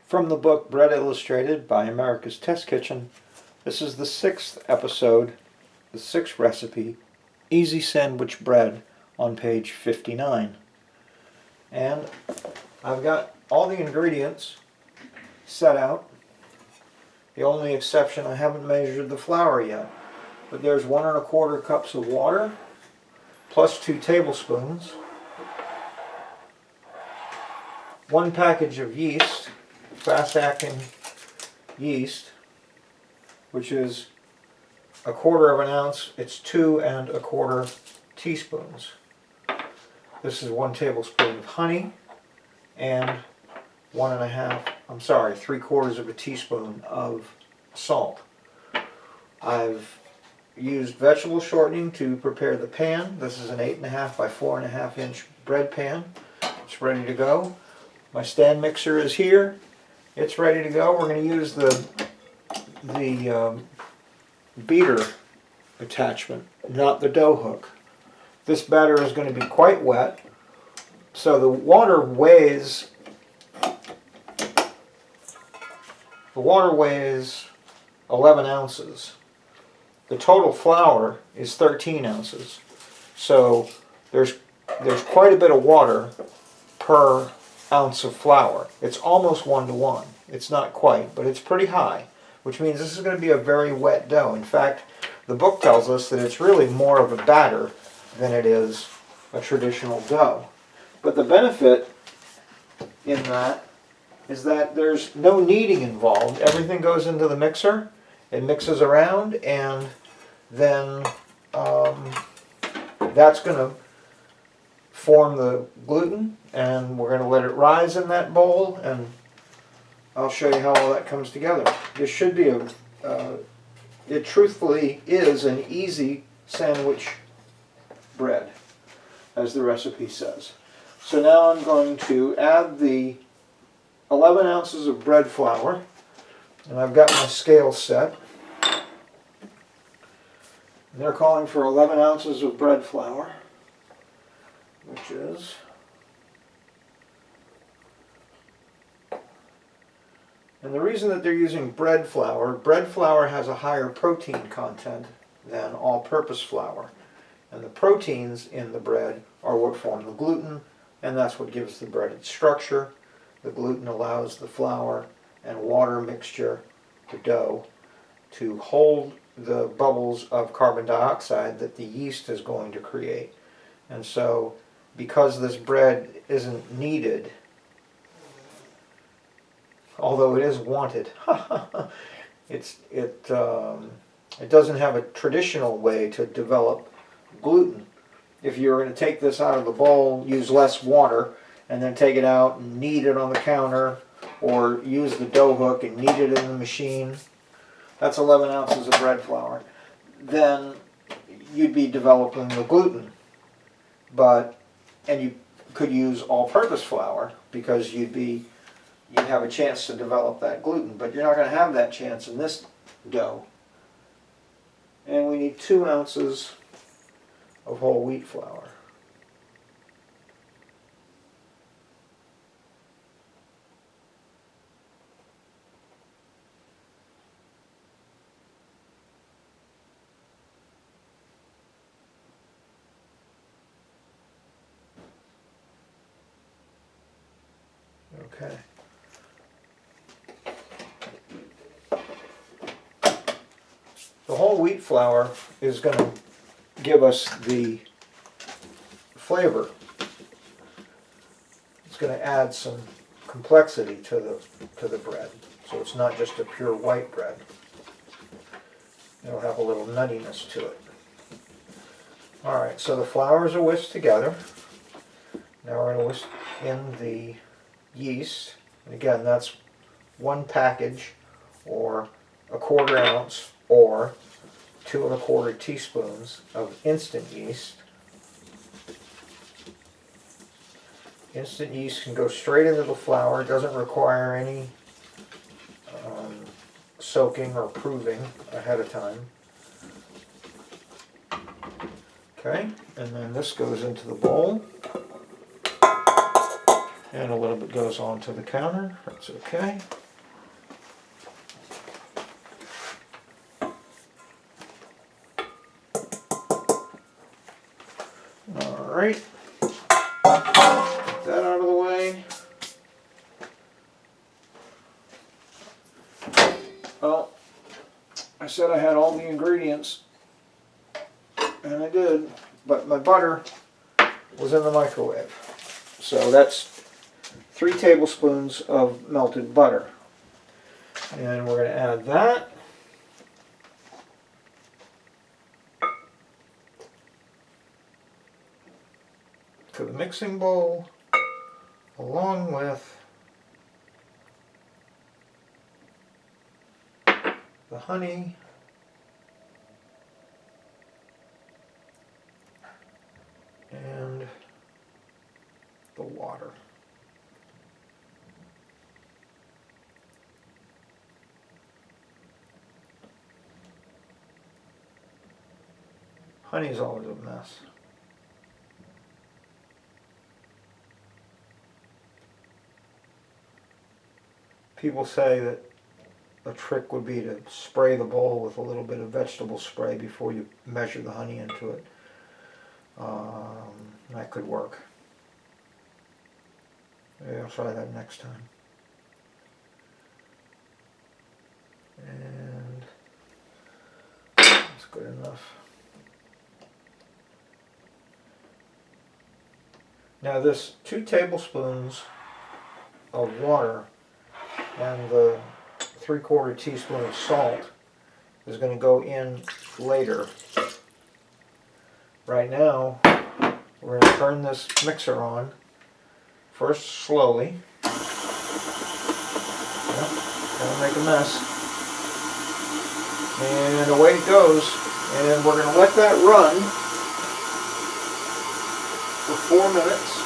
From the book Bread Illustrated by America's Test Kitchen, this is the 6th episode, the 6th recipe, Easy Sandwich Bread, on page 59. And I've got all the ingredients set out. The only exception, I haven't measured the flour yet, but there's 1 1/4 cups of water, plus 2 tablespoons, 1 package of yeast, fast-acting yeast, which is 1/4 ounce. It's 2 1/4 teaspoons. This is 1 tablespoon of honey and 3/4 teaspoon of salt. I've used vegetable shortening to prepare the pan. This is an 8.5 by 4.5 inch bread pan. It's ready to go. My stand mixer is here. It's ready to go. We're going to use the beater attachment, not the dough hook. This batter is going to be quite wet, so the water weighs 11 ounces. The total flour is 13 ounces. So there's quite a bit of water per ounce of flour. It's almost 1-to-1. It's not quite, but it's pretty high, which means this is going to be a very wet dough. In fact, the book tells us that it's really more of a batter than it is a traditional dough. But the benefit in that is that there's no kneading involved. Everything goes into the mixer, it mixes around, and then that's going to form the gluten, and we're going to let it rise in that bowl, and I'll show you how all that comes together. This should be it truthfully is an easy sandwich bread, as the recipe says. So now I'm going to add the 11 ounces of bread flour, and I've got my scale set. And they're calling for 11 ounces of bread flour, which is and the reason that they're using bread flour has a higher protein content than all-purpose flour. And the proteins in the bread are what form the gluten, and that's what gives the bread its structure. The gluten allows the flour and water mixture, the dough, to hold the bubbles of carbon dioxide that the yeast is going to create. And so, because this bread isn't needed, although it is wanted, it doesn't have a traditional way to develop gluten. If you're going to take this out of the bowl, use less water, and then take it out and knead it on the counter, or use the dough hook and knead it in the machine, that's 11 ounces of bread flour, then you'd be developing the gluten. And you could use all-purpose flour, because you'd have a chance to develop that gluten, but you're not going to have that chance in this dough. And we need 2 ounces of whole wheat flour. Okay. The whole wheat flour is going to give us the flavor. It's going to add some complexity to the bread, so it's not just a pure white bread. It'll have a little nuttiness to it. Alright, so the flours are whisked together. Now we're going to whisk in the yeast, and again that's 1 package, or 1/4 ounce, or 2 1/4 teaspoons of instant yeast. Instant yeast can go straight into the flour. It doesn't require any soaking or proving ahead of time. Okay, and then this goes into the bowl. And a little bit goes onto the counter. That's okay. Alright. Get that out of the way. Well, I said I had all the ingredients, and I did, but my butter was in the microwave. So that's 3 tablespoons of melted butter. And we're going to add that. To the mixing bowl, along with the honey and the water. Honey's always a mess. People say that a trick would be to spray the bowl with a little bit of vegetable spray before you measure the honey into it. That could work. Maybe I'll try that next time. And that's good enough. Now this 2 tablespoons of water and the 3/4 teaspoon of salt is going to go in later. Right now, we're going to turn this mixer on, first slowly. Yep, gonna make a mess. And away it goes. And we're going to let that run for 4 minutes.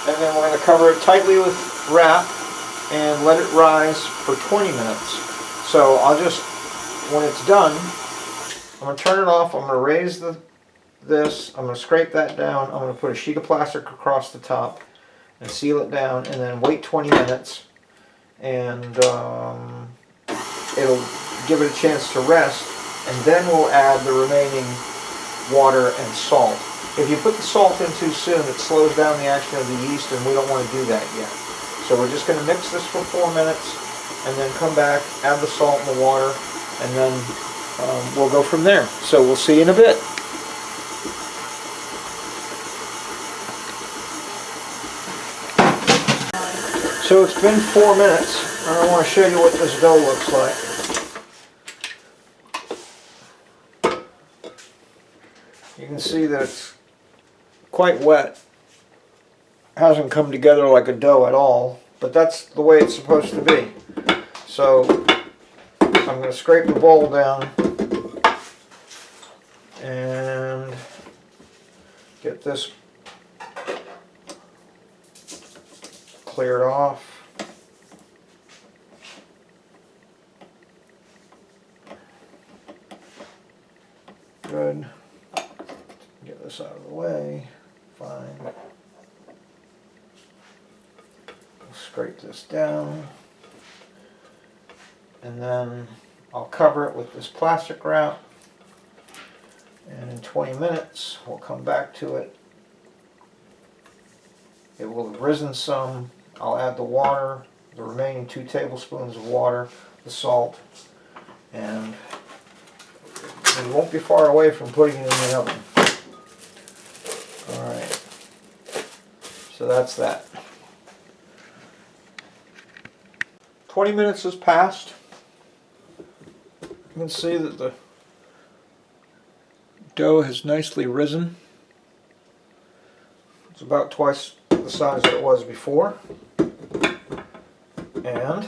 And then we're going to cover it tightly with wrap and let it rise for 20 minutes. So I'll just, when it's done, I'm going to turn it off. I'm going to raise this. I'm going to scrape that down. I'm going to put a sheet of plastic across the top and seal it down, and then wait 20 minutes. And it'll give it a chance to rest. And then we'll add the remaining water and salt. If you put the salt in too soon, it slows down the action of the yeast, and we don't want to do that yet. So we're just going to mix this for 4 minutes, and then come back, add the salt and the water, and then we'll go from there. So we'll see you in a bit. So it's been 4 minutes, and I want to show you what this dough looks like. You can see that it's quite wet. Hasn't come together like a dough at all, but that's the way it's supposed to be. So I'm going to scrape the bowl down and get this cleared off. Good. Get this out of the way. Fine. Scrape this down, and then I'll cover it with this plastic wrap, and in 20 minutes we'll come back to it. It will have risen some. I'll add the water, the remaining 2 tablespoons of water, the salt, and we won't be far away from putting it in the oven. Alright, so that's that. 20 minutes has passed. You can see that the dough has nicely risen. It's about twice the size that it was before. And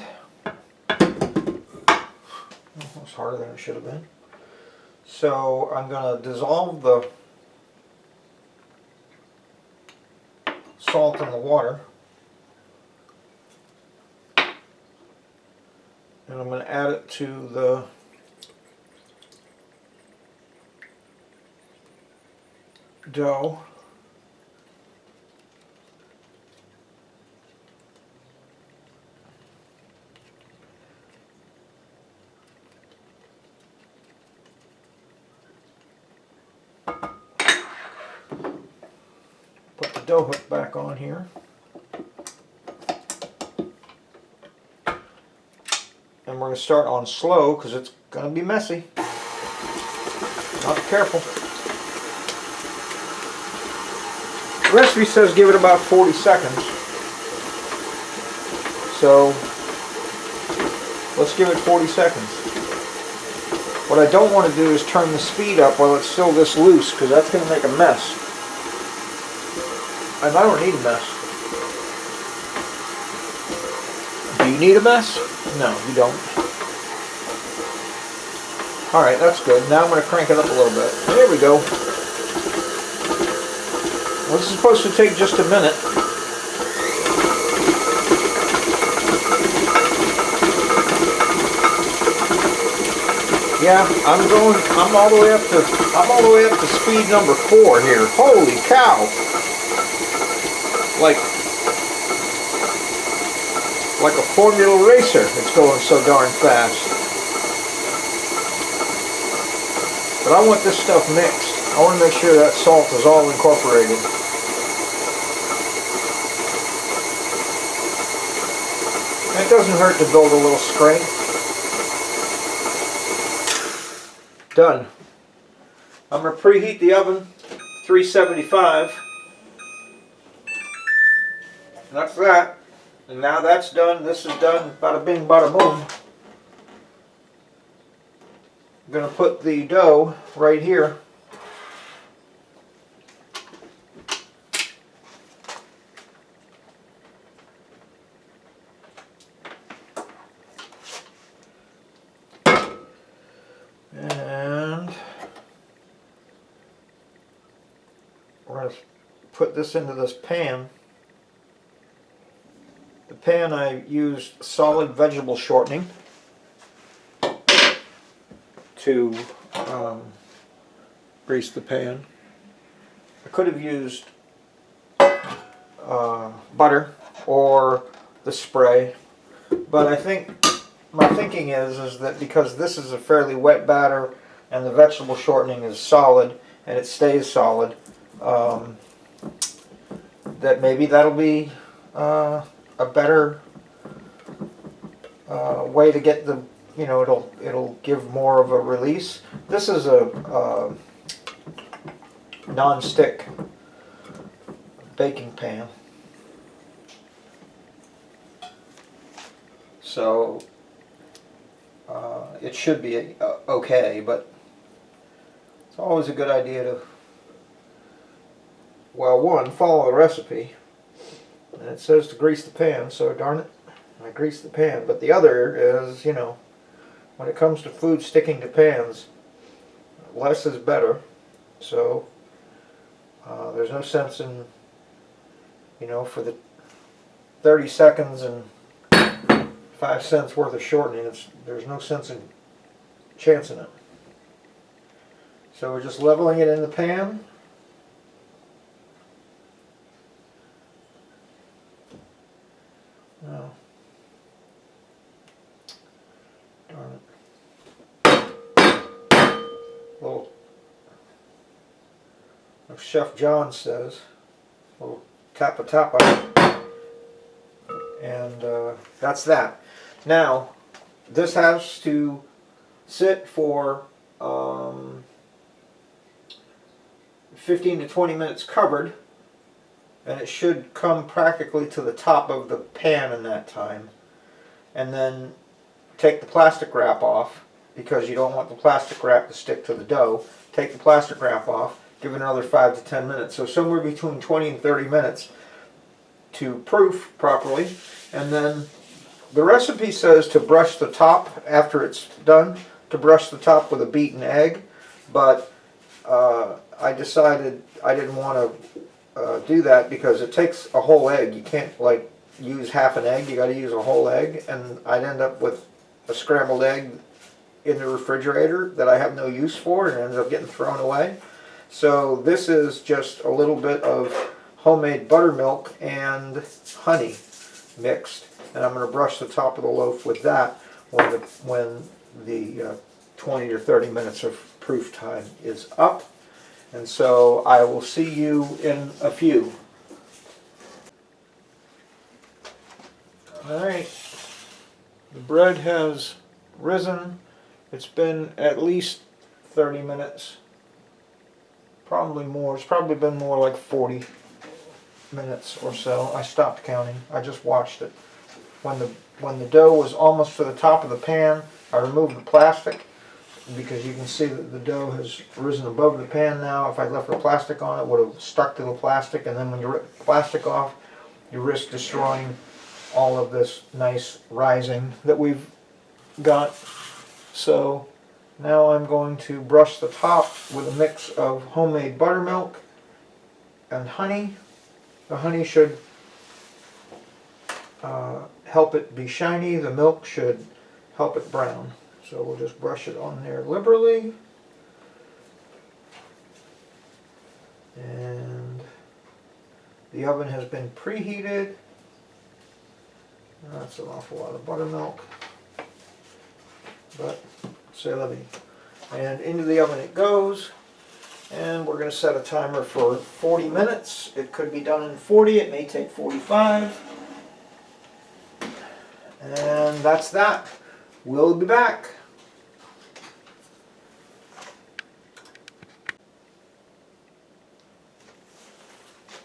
it's harder than it should have been. So I'm going to dissolve the salt in the water. And I'm going to add it to the dough. dough hook back on here. And we're going to start on slow because it's going to be messy. Not careful. The recipe says give it about 40 seconds. So let's give it 40 seconds. What I don't want to do is turn the speed up while it's still this loose, because that's going to make a mess. And I don't need a mess. Do you need a mess? No, you don't. Alright, that's good. Now I'm going to crank it up a little bit. There we go. Well, this is supposed to take just a minute. Yeah, I'm all the way up to speed number 4 here. Holy cow! Like a Formula racer. It's going so darn fast. But I want this stuff mixed. I want to make sure that salt is all incorporated. It doesn't hurt to build a little strength. Done. I'm going to preheat the oven, 375. And that's that. And now that's done. This is done. Bada bing, bada boom. I'm going to put the dough right here. And we're going to put this into this pan. The pan I used solid vegetable shortening to grease the pan. I could have used butter or the spray, but I think my thinking is that because this is a fairly wet batter and the vegetable shortening is solid and it stays solid, that maybe that'll be a better way to get the, you know, it'll give more of a release. This is a non-stick baking pan, so it should be okay, but it's always a good idea to, well, one, follow the recipe. And it says to grease the pan, so darn it, I grease the pan. But the other is, you know, when it comes to food sticking to pans, less is better. So there's no sense in, you know, for the 30 seconds and 5 cents worth of shortening, there's no sense in chancing it. So we're just leveling it in the pan. No. Darn it. Little, like Chef John says, little tappa. And that's that. Now, this has to sit for 15 to 20 minutes covered, and it should come practically to the top of the pan in that time. And then take the plastic wrap off, because you don't want the plastic wrap to stick to the dough. Take the plastic wrap off, give it another 5 to 10 minutes. So somewhere between 20 and 30 minutes to proof properly. And then the recipe says to brush the top after it's done, to brush the top with a beaten egg, but I decided I didn't want to do that because it takes a whole egg. You can't like use half an egg, you got to use a whole egg, and I'd end up with a scrambled egg in the refrigerator that I have no use for and ends up getting thrown away. So this is just a little bit of homemade buttermilk and honey mixed, and I'm going to brush the top of the loaf with that when the 20 or 30 minutes of proof time is up. And so I will see you in a few. Alright, the bread has risen. It's been at least 30 minutes. Probably more. It's probably been more like 40 minutes or so. I stopped counting. I just watched it. When the dough was almost to the top of the pan, I removed the plastic because you can see that the dough has risen above the pan now. If I left the plastic on, it would have stuck to the plastic, and then when you rip the plastic off, you risk destroying all of this nice rising that we've got. So now I'm going to brush the top with a mix of homemade buttermilk and honey. The honey should help it be shiny. The milk should help it brown. So we'll just brush it on there liberally. And the oven has been preheated. That's an awful lot of buttermilk, but c'est la vie. And into the oven it goes. And we're going to set a timer for 40 minutes. It could be done in 40. It may take 45. And that's that. We'll be back.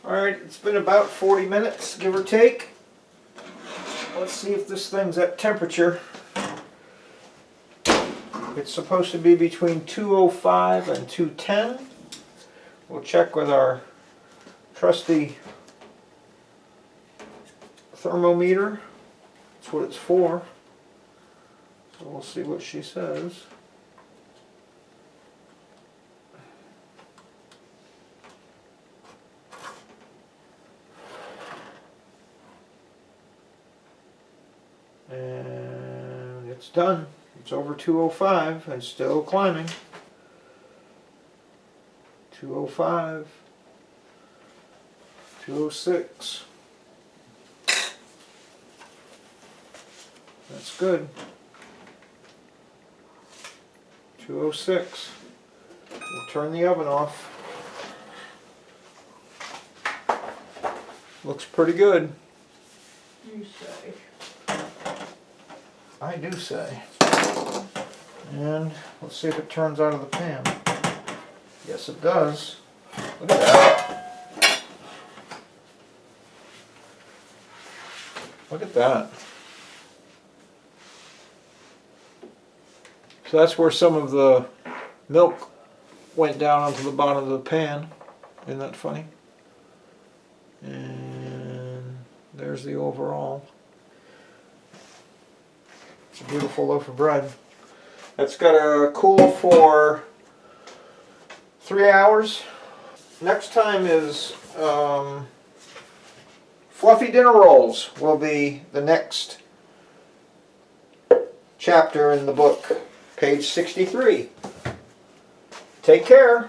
Alright, it's been about 40 minutes, give or take. Let's see if this thing's at temperature. It's supposed to be between 205 and 210. We'll check with our trusty thermometer. That's what it's for. So we'll see what she says. And it's done. It's over 205 and still climbing. 205, 206. That's good. 206. We'll turn the oven off. Looks pretty good. You say. I do say. And let's see if it turns out of the pan. Yes, it does. Look at that. Look at that. So that's where some of the milk went down onto the bottom of the pan. Isn't that funny? And there's the overall. It's a beautiful loaf of bread. That's got to cool for 3 hours. Next time is fluffy dinner rolls will be the next chapter in the book, page 63. Take care.